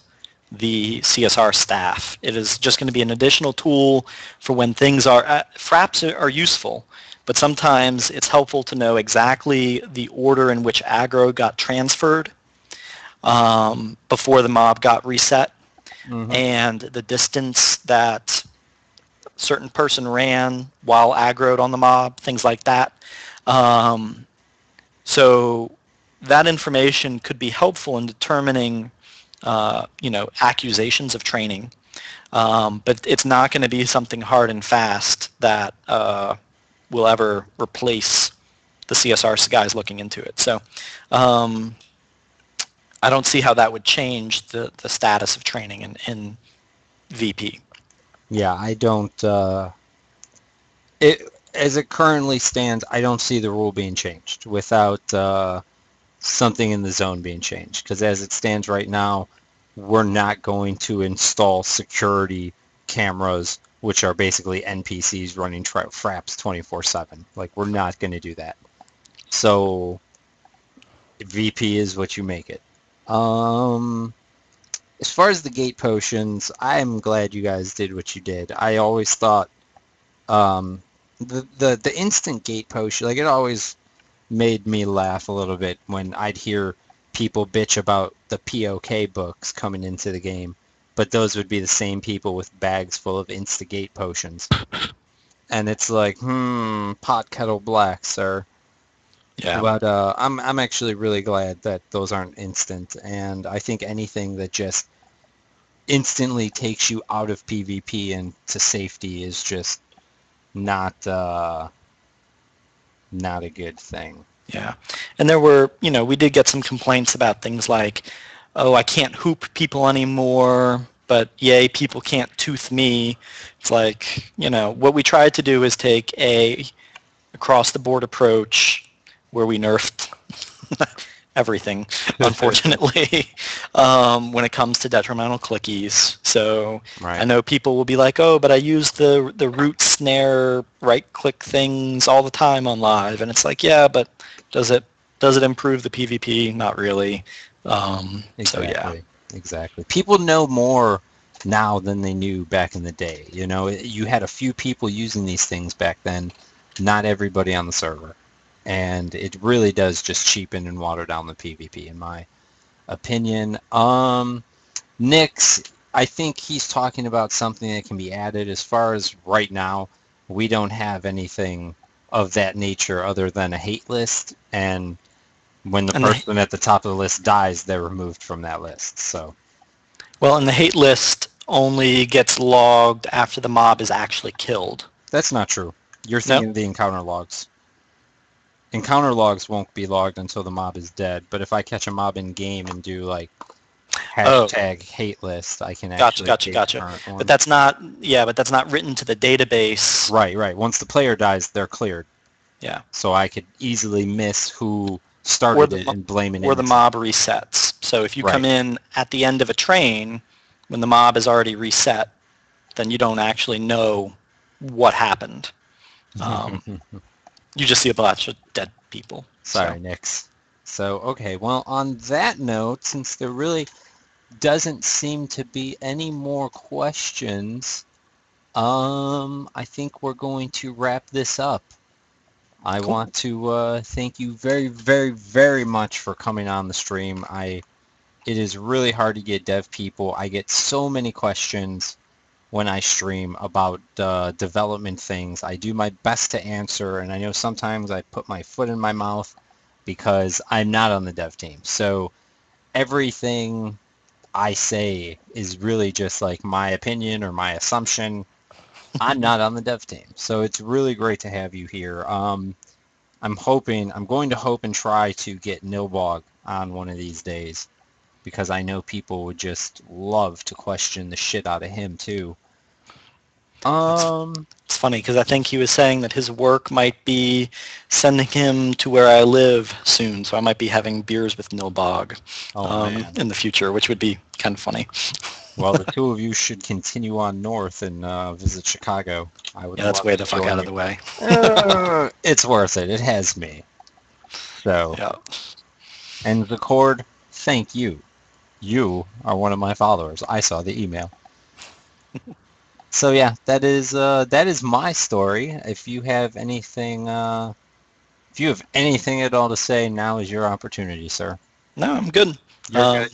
the CSR staff. It is just going to be an additional tool for when things are, fraps are useful, but sometimes it's helpful to know exactly the order in which aggro got transferred before the mob got reset, mhm. and the distance that certain person ran while aggroed on the mob, things like that. Um, So that information could be helpful in determining, accusations of training, but it's not going to be something hard and fast that will ever replace the CSR guys looking into it. So um, I don't see how that would change the status of training in VP. Yeah, I don't. It as it currently stands, I don't see the rule being changed without something in the zone being changed. Because as it stands right now, we're not going to install security cameras, which are basically NPCs running fraps 24/7. Like we're not going to do that. So VP is what you make it. Um, as far as the gate potions, I'm glad you guys did what you did. I always thought um, the instant gate potion, like it always made me laugh a little bit when I'd hear people bitch about the POK books coming into the game, but those would be the same people with bags full of instigate potions. And it's like, pot kettle black, sir. Yeah. But I'm actually really glad that those aren't instant, and I think anything that just instantly takes you out of PvP and to safety is just not not a good thing. Yeah. And there were, we did get some complaints about things like, oh, I can't hoop people anymore, but yay, people can't tooth me. It's like, what we tried to do is take a across the board approach where we nerfed everything, unfortunately, when it comes to detrimental clickies. So I Right. know people will be like, oh, but I use the root snare right-click things all the time on live. And it's like, yeah, but does it improve the PvP? Not really. So yeah. Exactly. Exactly. People know more now than they knew back in the day. You know, you had a few people using these things back then, not everybody on the server. And it really does just cheapen and water down the PvP, in my opinion. Nyx, I think he's talking about something that can be added. As far as right now, we don't have anything of that nature other than a hate list, and when the And the person at the top of the list dies, they're removed from that list. So well, and the hate list only gets logged after the mob is actually killed. that's not true. You're No? thinking of the encounter logs. Encounter logs won't be logged until the mob is dead, but if I catch a mob in game and do like Oh, hashtag hate list, I can gotcha, actually gotcha, date gotcha. current But one. that's not, yeah, but that's not written to the database. Right, right. Once the player dies, they're cleared. Yeah. So I could easily miss who Or started the it and blame an or the innocent. mob resets. So if you come Right. in at the end of a train when the mob is already reset, then you don't actually know what happened. Um, you just see a bunch of dead people. So Sorry, Nix. So, okay, well, on that note, since there really doesn't seem to be any more questions, I think we're going to wrap this up. I cool. want to thank you very, very, very much for coming on the stream. It is really hard to get dev people. I get so many questions when I stream about development things. I do my best to answer, and I know sometimes I put my foot in my mouth because I'm not on the dev team. So everything I say is really just like my opinion or my assumption. I'm not on the dev team. So it's really great to have you here. I'm going to hope and try to get Nilbog on one of these days because I know people would just love to question the shit out of him too. It's Um, it's funny because I think he was saying that his work might be sending him to where I live soon, so I might be having beers with Nilbog oh man. in the future, which would be kind of funny. Well, the two of you should continue on north and visit Chicago. I would Yeah, that's love way to the fuck join out of you. the way. It's worth it. It has me. So, Yeah. and Zacord, thank you. You are one of my followers. I saw the email. So yeah, that is my story. If you have anything at all to say, now is your opportunity, sir. No, I'm good. You're Um, good.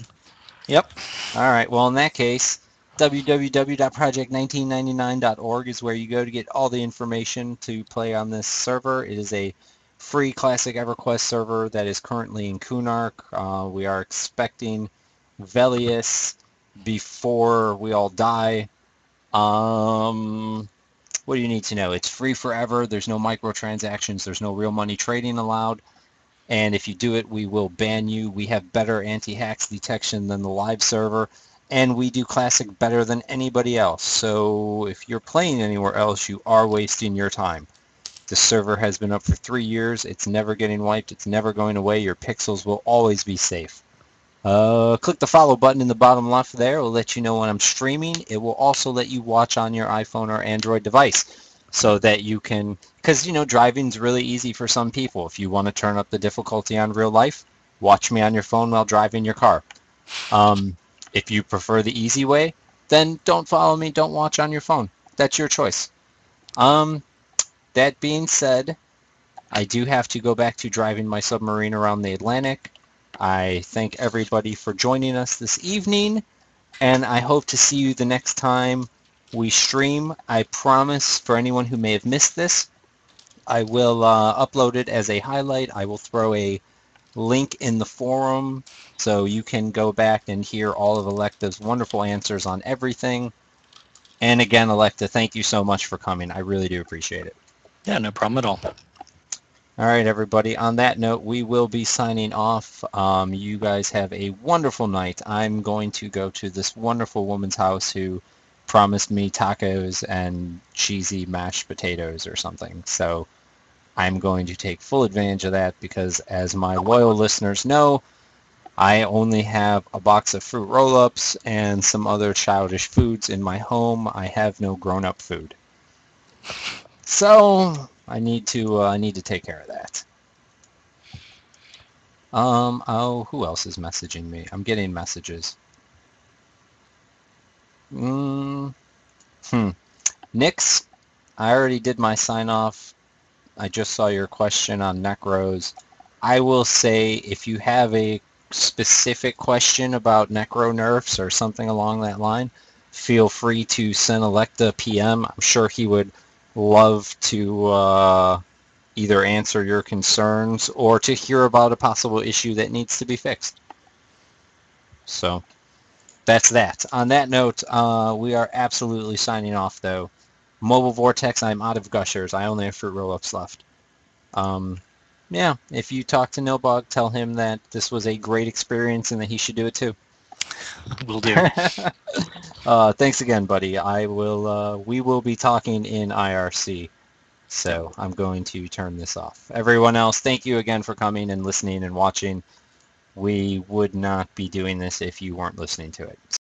yep. All right. Well, in that case, www.project1999.org is where you go to get all the information to play on this server. It is a free classic EverQuest server that is currently in Kunark. We are expecting Velius before we all die. What do you need to know? It's free forever. There's no microtransactions. There's no real money trading allowed. And if you do it, we will ban you. We have better anti-hacks detection than the live server, and we do classic better than anybody else. So if you're playing anywhere else, you are wasting your time. The server has been up for 3 years. It's never getting wiped. It's never going away. Your pixels will always be safe. Click the follow button in the bottom left there. It will let you know when I'm streaming. It will also let you watch on your iPhone or Android device so that you can, because, you know, driving's really easy for some people. If you want to turn up the difficulty on real life, watch me on your phone while driving your car. Um, If you prefer the easy way, then don't follow me, don't watch on your phone. That's your choice. Um, that being said, I do have to go back to driving my submarine around the Atlantic. I thank everybody for joining us this evening, and I hope to see you the next time we stream. I promise, for anyone who may have missed this, I will upload it as a highlight. I will throw a link in the forum so you can go back and hear all of Alecta's wonderful answers on everything. And again, Alecta, thank you so much for coming. I really do appreciate it. Yeah, no problem at all. All right, everybody. On that note, we will be signing off. You guys have a wonderful night. I'm going to go to this wonderful woman's house who promised me tacos and cheesy mashed potatoes or something. So I'm going to take full advantage of that because, as my loyal listeners know, I only have a box of fruit roll-ups and some other childish foods in my home. I have no grown-up food. So I need to take care of that. Who else is messaging me? I'm getting messages. Mm, hmm. Nix, I already did my sign off. I just saw your question on Necros. I will say if you have a specific question about Necro nerfs or something along that line, feel free to send Alecta PM. I'm sure he would love to either answer your concerns or to hear about a possible issue that needs to be fixed. So that's that. On that note, we are absolutely signing off, though. Mobile Vortex, I'm out of gushers. I only have fruit roll-ups left. Um, yeah, if you talk to Nilbog, tell him that this was a great experience and that he should do it too. Will do. Thanks again, buddy. We will be talking in IRC. Yep. So I'm going to turn this off. Everyone else, thank you again for coming and listening and watching. We would not be doing this if you weren't listening to it.